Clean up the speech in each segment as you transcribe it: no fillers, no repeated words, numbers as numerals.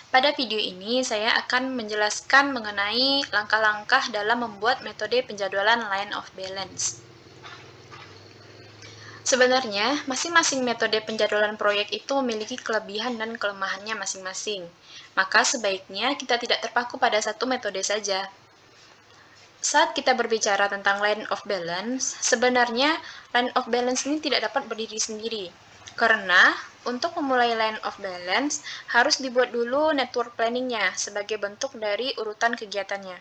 Pada video ini, saya akan menjelaskan mengenai langkah-langkah dalam membuat metode penjadwalan line of balance. Sebenarnya, masing-masing metode penjadwalan proyek itu memiliki kelebihan dan kelemahannya masing-masing. Maka sebaiknya kita tidak terpaku pada satu metode saja. Saat kita berbicara tentang line of balance, sebenarnya line of balance ini tidak dapat berdiri sendiri. Karena untuk memulai line of balance, harus dibuat dulu network planning-nya sebagai bentuk dari urutan kegiatannya.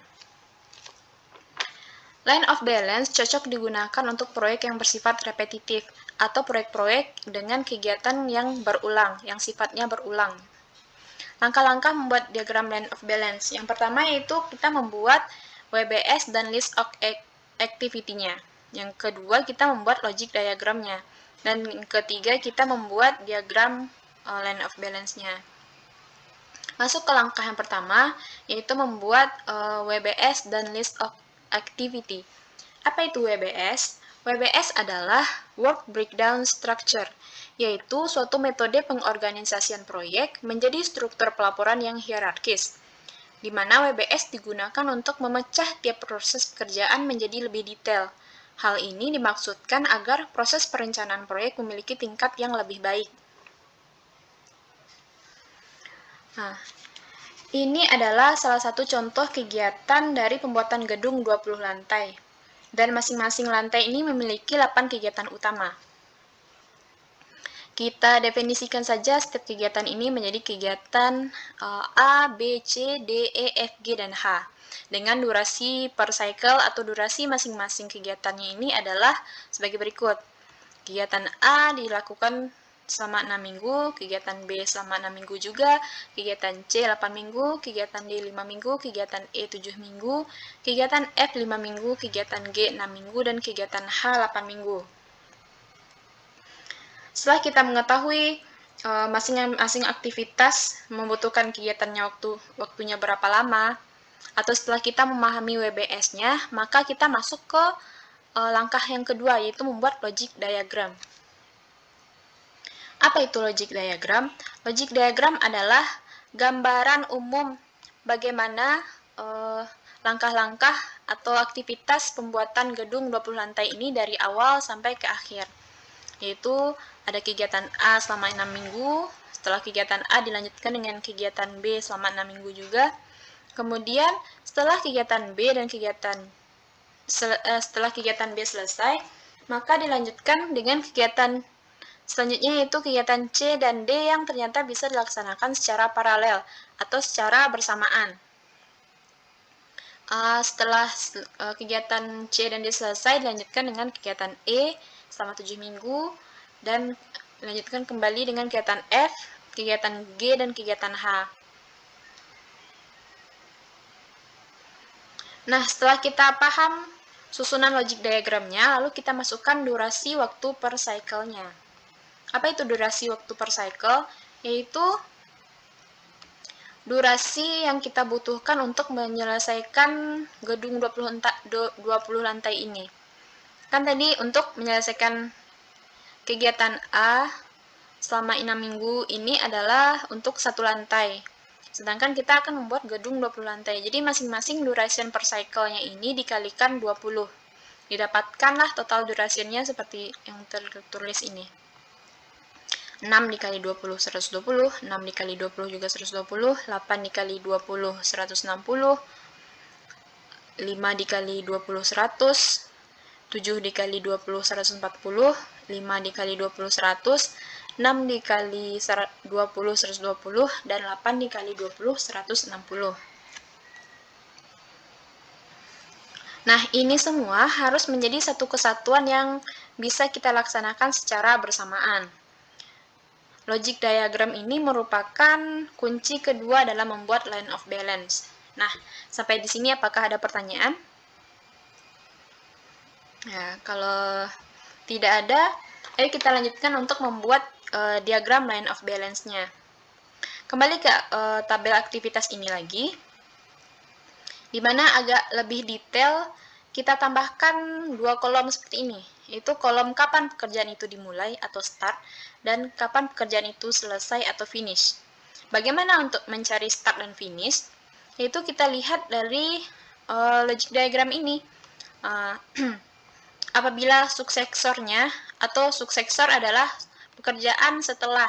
Line of balance cocok digunakan untuk proyek yang bersifat repetitif atau proyek-proyek dengan kegiatan yang berulang, yang sifatnya berulang. Langkah-langkah membuat diagram line of balance. Yang pertama yaitu kita membuat WBS dan list of activity-nya. Yang kedua kita membuat logic diagramnya. Dan yang ketiga kita membuat diagram line of balance-nya. Masuk ke langkah yang pertama, yaitu membuat WBS dan list of activity. Apa itu WBS? WBS adalah Work Breakdown Structure, yaitu suatu metode pengorganisasian proyek menjadi struktur pelaporan yang hierarkis, di mana WBS digunakan untuk memecah tiap proses pekerjaan menjadi lebih detail. Hal ini dimaksudkan agar proses perencanaan proyek memiliki tingkat yang lebih baik. Nah, ini adalah salah satu contoh kegiatan dari pembuatan gedung 20 lantai. Dan masing-masing lantai ini memiliki 8 kegiatan utama. Kita definisikan saja setiap kegiatan ini menjadi kegiatan A, B, C, D, E, F, G, dan H. Dengan durasi per cycle atau durasi masing-masing kegiatannya ini adalah sebagai berikut. Kegiatan A dilakukan selama 6 minggu, kegiatan B selama 6 minggu juga, kegiatan C 8 minggu, kegiatan D 5 minggu, kegiatan E 7 minggu, kegiatan F 5 minggu, kegiatan G 6 minggu, dan kegiatan H 8 minggu. Setelah kita mengetahui masing-masing aktivitas membutuhkan kegiatannya waktunya berapa lama, atau setelah kita memahami WBS-nya, maka kita masuk ke langkah yang kedua, yaitu membuat logic diagram. Apa itu logic diagram? Logic diagram adalah gambaran umum bagaimana langkah-langkah atau aktivitas pembuatan gedung 20 lantai ini dari awal sampai ke akhir. Yaitu ada kegiatan A selama 6 minggu, setelah kegiatan A dilanjutkan dengan kegiatan B selama 6 minggu juga. Kemudian setelah kegiatan B dan setelah kegiatan B selesai, maka dilanjutkan dengan kegiatan selanjutnya, yaitu kegiatan C dan D yang ternyata bisa dilaksanakan secara paralel atau secara bersamaan. Setelah kegiatan C dan D selesai, dilanjutkan dengan kegiatan E selama 7 minggu, dan dilanjutkan kembali dengan kegiatan F, kegiatan G, dan kegiatan H. Nah, setelah kita paham susunan logic diagramnya, lalu kita masukkan durasi waktu per cycle-nya. Apa itu durasi waktu per cycle? Yaitu durasi yang kita butuhkan untuk menyelesaikan gedung 20 lantai ini. Kan tadi untuk menyelesaikan kegiatan A selama 6 minggu ini adalah untuk satu lantai. Sedangkan kita akan membuat gedung 20 lantai. Jadi masing-masing duration per cycle-nya ini dikalikan 20. Didapatkanlah total durasinya seperti yang tertulis ini. 6 dikali 20, 120, 6 dikali 20 juga 120, 8 dikali 20, 160, 5 dikali 20, 100, 7 dikali 20, 140, 5 dikali 20, 100, 6 dikali 20, 120, dan 8 dikali 20, 160. Nah, ini semua harus menjadi satu kesatuan yang bisa kita laksanakan secara bersamaan. Logic diagram ini merupakan kunci kedua dalam membuat line of balance. Nah, sampai di sini apakah ada pertanyaan? Ya, kalau tidak ada, ayo kita lanjutkan untuk membuat diagram line of balance-nya. Kembali ke tabel aktivitas ini lagi, di mana agak lebih detail kita tambahkan dua kolom seperti ini, yaitu kolom kapan pekerjaan itu dimulai atau start, dan kapan pekerjaan itu selesai atau finish. Bagaimana untuk mencari start dan finish? Yaitu kita lihat dari logic diagram ini. Apabila suksesornya atau suksesor adalah pekerjaan setelah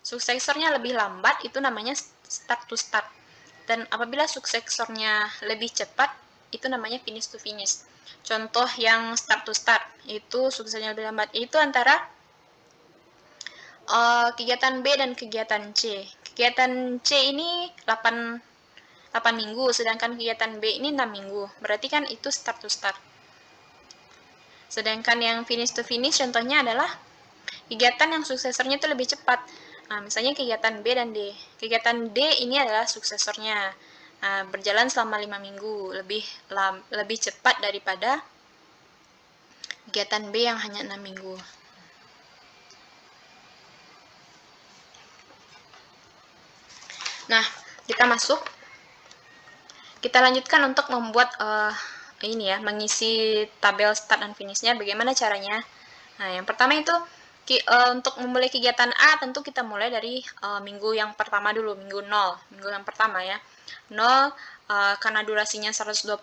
suksesornya lebih lambat, itu namanya start to start. Dan apabila suksesornya lebih cepat, itu namanya finish to finish. Contoh yang start to start, itu suksesornya lebih lambat, itu antara kegiatan B dan kegiatan C. Kegiatan C ini 8 minggu, sedangkan kegiatan B ini 6 minggu. Berarti kan itu start to start. Sedangkan yang finish to finish contohnya adalah kegiatan yang suksesornya itu lebih cepat. Nah, misalnya kegiatan B dan D. Kegiatan D ini adalah suksesornya. Nah, berjalan selama 5 minggu, lebih cepat daripada kegiatan B yang hanya 6 minggu. Nah, kita masuk. Kita lanjutkan untuk membuat mengisi tabel start dan finishnya. Bagaimana caranya? Nah, yang pertama itu untuk memulai kegiatan A, tentu kita mulai dari minggu yang pertama dulu, minggu 0. Minggu yang pertama ya. 0, karena durasinya 120,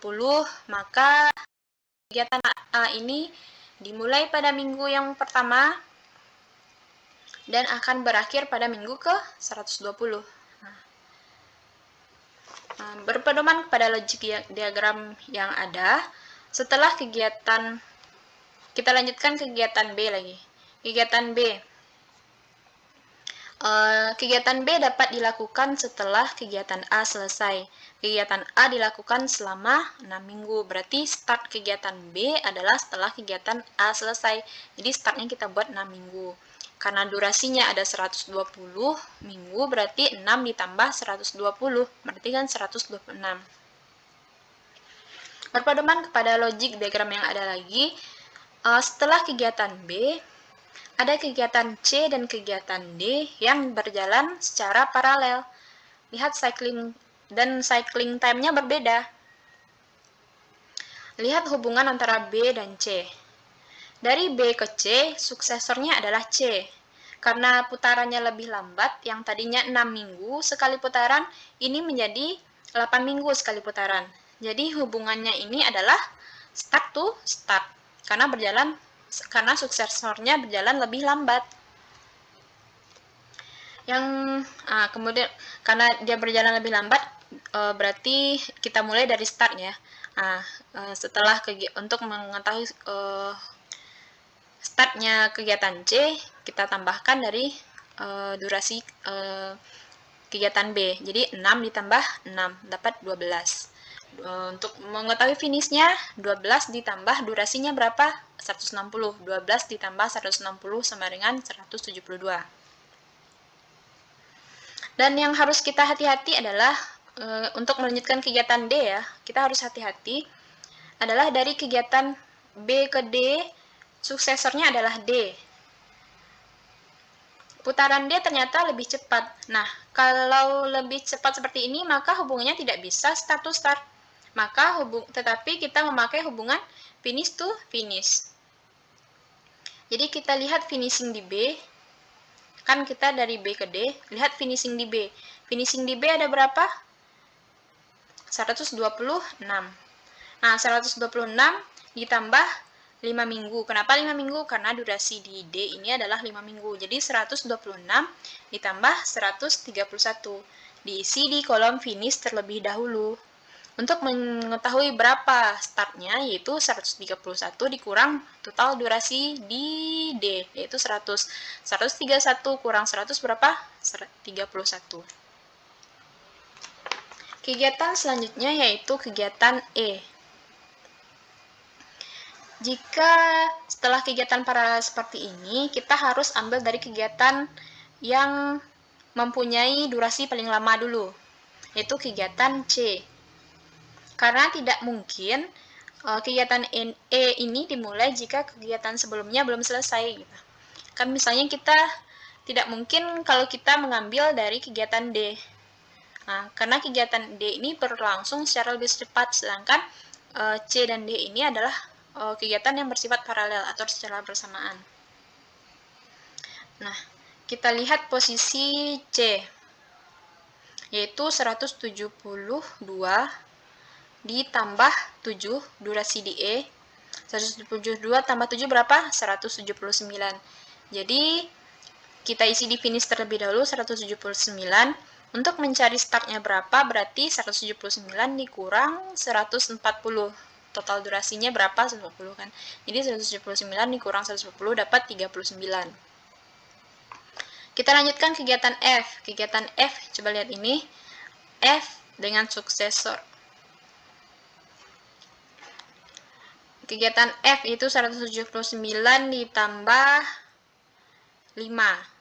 maka kegiatan A ini dimulai pada minggu yang pertama dan akan berakhir pada minggu ke 120. Berpedoman kepada logik diagram yang ada, setelah kegiatan, kita lanjutkan kegiatan B lagi. Kegiatan B. Kegiatan B dapat dilakukan setelah kegiatan A selesai. Kegiatan A dilakukan selama 6 minggu. Berarti start kegiatan B adalah setelah kegiatan A selesai. Jadi startnya kita buat 6 minggu. Karena durasinya ada 120 minggu, berarti 6 ditambah 120, berarti kan 126. Berpedoman kepada logik diagram yang ada lagi, setelah kegiatan B, ada kegiatan C dan kegiatan D yang berjalan secara paralel. Lihat cycling time-nya berbeda. Lihat hubungan antara B dan C. Dari B ke C, suksesornya adalah C. Karena putarannya lebih lambat, yang tadinya 6 minggu sekali putaran, ini menjadi 8 minggu sekali putaran. Jadi hubungannya ini adalah start to start. Karena suksesornya berjalan lebih lambat. Kemudian karena dia berjalan lebih lambat, berarti kita mulai dari start ya. Setelah untuk mengetahui startnya kegiatan C, kita tambahkan dari durasi kegiatan B. Jadi 6 ditambah 6, dapat 12. Untuk mengetahui finishnya, 12 ditambah durasinya berapa? 160. 12 ditambah 160 sama dengan 172. Dan yang harus kita hati-hati adalah untuk melanjutkan kegiatan D ya, kita harus hati-hati adalah dari kegiatan B ke D, suksesornya adalah D. Putaran D ternyata lebih cepat. Nah, kalau lebih cepat seperti ini, maka hubungannya tidak bisa start to start. Tetapi kita memakai hubungan finish to finish. Jadi kita lihat finishing di B. Kan kita dari B ke D, lihat finishing di B. Finishing di B ada berapa? 126. Nah, 126 ditambah 5 minggu. Kenapa 5 minggu? Karena durasi di D ini adalah 5 minggu. Jadi 126 ditambah 131. Diisi di kolom finish terlebih dahulu. Untuk mengetahui berapa startnya, yaitu 131 dikurang total durasi di D, yaitu 100. 131 kurang 100 berapa? 31. Kegiatan selanjutnya yaitu kegiatan E. Jika setelah kegiatan paralel seperti ini, kita harus ambil dari kegiatan yang mempunyai durasi paling lama dulu, yaitu kegiatan C. Karena tidak mungkin kegiatan E ini dimulai jika kegiatan sebelumnya belum selesai. Kan misalnya kita tidak mungkin kalau kita mengambil dari kegiatan D. Nah, karena kegiatan D ini berlangsung secara lebih cepat, sedangkan C dan D ini adalah kegiatan yang bersifat paralel atau secara bersamaan. Nah, kita lihat posisi C. yaitu 172 ditambah 7 durasi di E. 172 tambah 7 berapa? 179. Jadi kita isi di finish terlebih dahulu 179. Untuk mencari startnya berapa, berarti 179 dikurang 140. Total durasinya berapa? 140 kan. Jadi 179 dikurang 140 dapat 39. Kita lanjutkan kegiatan F. Kegiatan F, coba lihat ini. F dengan suksesor. Kegiatan F itu 179 ditambah 5.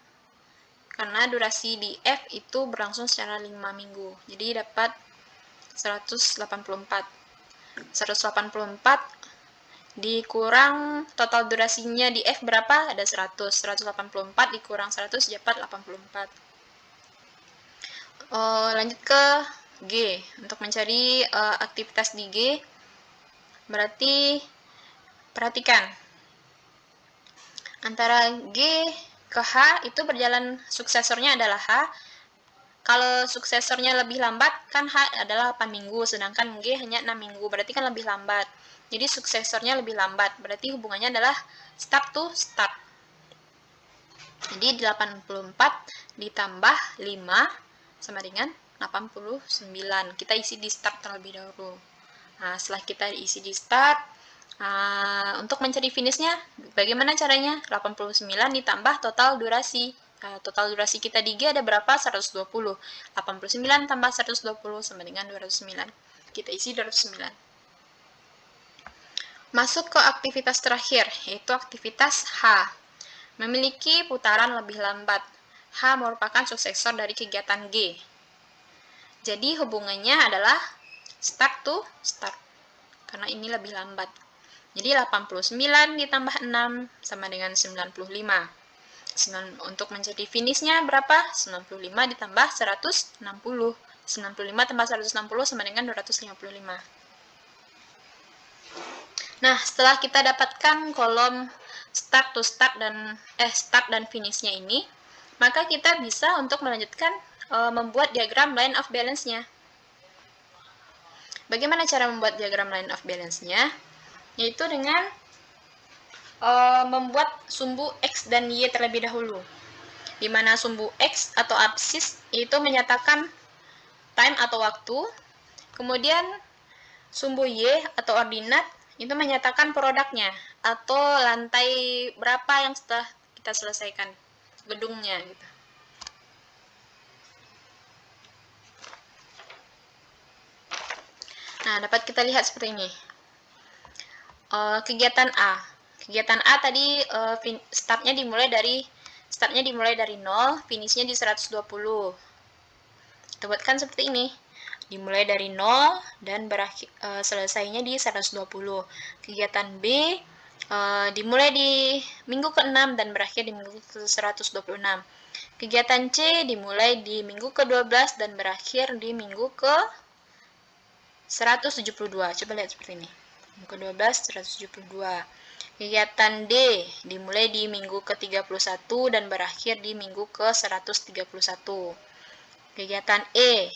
Karena durasi di F itu berlangsung secara 5 minggu. Jadi dapat 184. 184 dikurang total durasinya di F berapa? Ada 100. 184 dikurang 100 dapat 84. Lanjut ke G. Untuk mencari aktivitas di G, berarti perhatikan. Antara G ke H itu berjalan, suksesornya adalah H. Kalau suksesornya lebih lambat, kan H adalah 8 minggu, sedangkan G hanya 6 minggu, berarti kan lebih lambat. Jadi suksesornya lebih lambat, berarti hubungannya adalah start to start. Jadi 84 ditambah 5 sama dengan 89. Kita isi di start terlebih dahulu. Nah, setelah kita isi di start, untuk mencari finishnya, bagaimana caranya? 89 ditambah total durasi. Total durasi kita di G ada berapa? 120. 89 tambah 120 sama dengan 209. Kita isi 209. Masuk ke aktivitas terakhir, yaitu aktivitas H. Memiliki putaran lebih lambat. H merupakan suksesor dari kegiatan G. Jadi hubungannya adalah start to start. Karena ini lebih lambat. Jadi 89 ditambah 6 sama dengan 95. Untuk mencari finishnya berapa? 95 ditambah 160. 95 tambah 160 sama dengan 255. Nah, setelah kita dapatkan kolom start to start dan finishnya ini, maka kita bisa untuk melanjutkan membuat diagram line of balance-nya. Bagaimana cara membuat diagram line of balance-nya? Yaitu dengan membuat sumbu X dan Y terlebih dahulu. Di mana sumbu X atau absis itu menyatakan time atau waktu, kemudian sumbu Y atau ordinat itu menyatakan produknya atau lantai berapa yang setelah kita selesaikan gedungnya gitu. Nah, dapat kita lihat seperti ini. Kegiatan A. Kegiatan A tadi startnya dimulai dari 0, finishnya di 120. Kita buatkan seperti ini. Dimulai dari 0 dan berakhir selesainya di 120. Kegiatan B dimulai di minggu ke-6 dan berakhir di minggu ke-126. Kegiatan C dimulai di minggu ke-12 dan berakhir di minggu ke-172. Coba lihat seperti ini. Minggu ke-12, 172. Kegiatan D dimulai di minggu ke-31 dan berakhir di minggu ke-131. Kegiatan E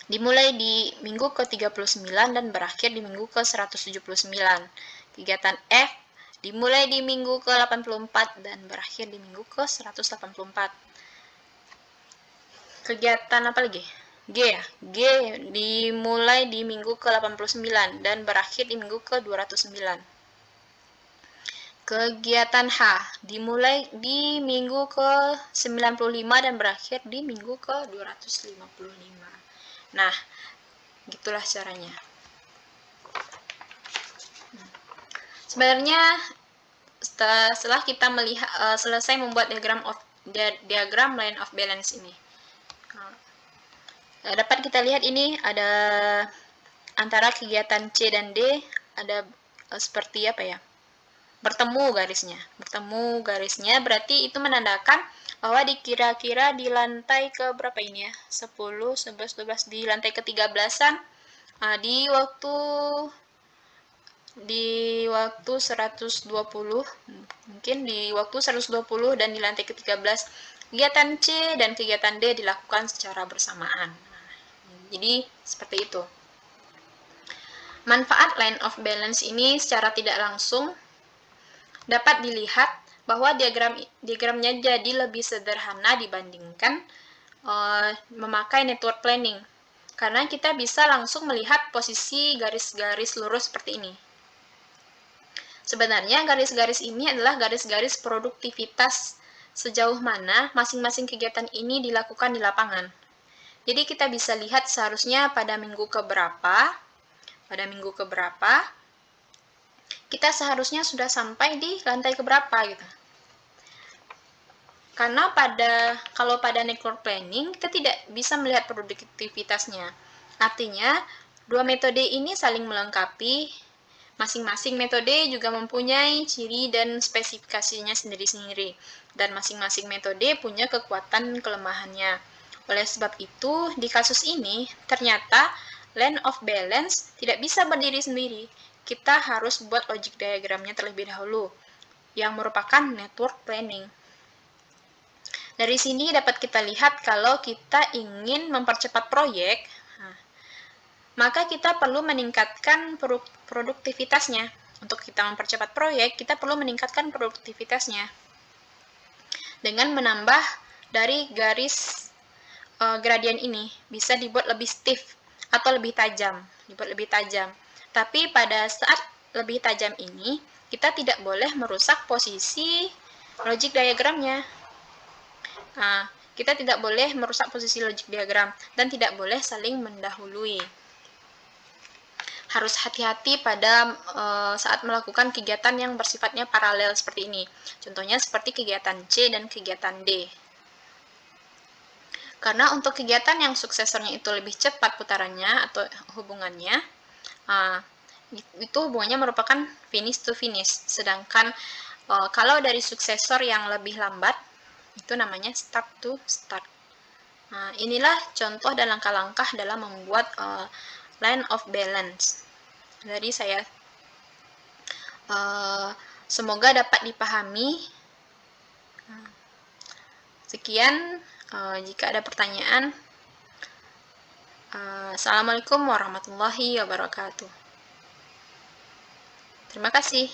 dimulai di minggu ke-39 dan berakhir di minggu ke-179. Kegiatan F dimulai di minggu ke-84 dan berakhir di minggu ke-184. Kegiatan apa lagi? G ya. G dimulai di minggu ke-89 dan berakhir di minggu ke-209. Kegiatan H dimulai di minggu ke-95 dan berakhir di minggu ke-255. Nah, gitulah caranya. Sebenarnya setelah kita melihat selesai membuat diagram line of balance ini, dapat kita lihat ini ada antara kegiatan C dan D ada seperti apa ya? Bertemu garisnya berarti itu menandakan bahwa kira-kira di lantai ke berapa ini ya? 10, 11, 12 di lantai ke-13-an di waktu 120 mungkin di waktu 120 dan di lantai ke-13 Kegiatan C dan kegiatan D dilakukan secara bersamaan. Jadi seperti itu. Manfaat line of balance ini secara tidak langsung dapat dilihat bahwa diagramnya jadi lebih sederhana dibandingkan memakai network planning. Karena kita bisa langsung melihat posisi garis-garis lurus seperti ini. Sebenarnya garis-garis ini adalah garis-garis produktivitas sejauh mana masing-masing kegiatan ini dilakukan di lapangan. Jadi kita bisa lihat seharusnya pada minggu keberapa kita seharusnya sudah sampai di lantai keberapa gitu. Karena kalau pada network planning kita tidak bisa melihat produktivitasnya. Artinya, dua metode ini saling melengkapi. Masing-masing metode juga mempunyai ciri dan spesifikasinya sendiri-sendiri. Dan masing-masing metode punya kekuatan kelemahannya. Oleh sebab itu, di kasus ini, ternyata line of balance tidak bisa berdiri sendiri. Kita harus buat logic diagramnya terlebih dahulu, yang merupakan network planning. Dari sini dapat kita lihat kalau kita ingin mempercepat proyek, maka kita perlu meningkatkan produktivitasnya. Untuk kita mempercepat proyek, kita perlu meningkatkan produktivitasnya dengan menambah dari garis gradien ini. Bisa dibuat lebih stiff atau lebih tajam, Tapi pada saat lebih tajam ini, kita tidak boleh merusak posisi logic diagramnya. Kita tidak boleh merusak posisi logic diagram dan tidak boleh saling mendahului. Harus hati-hati pada saat melakukan kegiatan yang bersifatnya paralel seperti ini. Contohnya seperti kegiatan C dan kegiatan D. Karena untuk kegiatan yang suksesornya itu lebih cepat putarannya atau hubungannya, itu hubungannya merupakan finish to finish. Sedangkan kalau dari suksesor yang lebih lambat, itu namanya start to start. Nah, inilah contoh dan langkah-langkah dalam membuat line of balance. Jadi saya semoga dapat dipahami. Sekian, jika ada pertanyaan. Assalamualaikum warahmatullahi wabarakatuh. Terima kasih.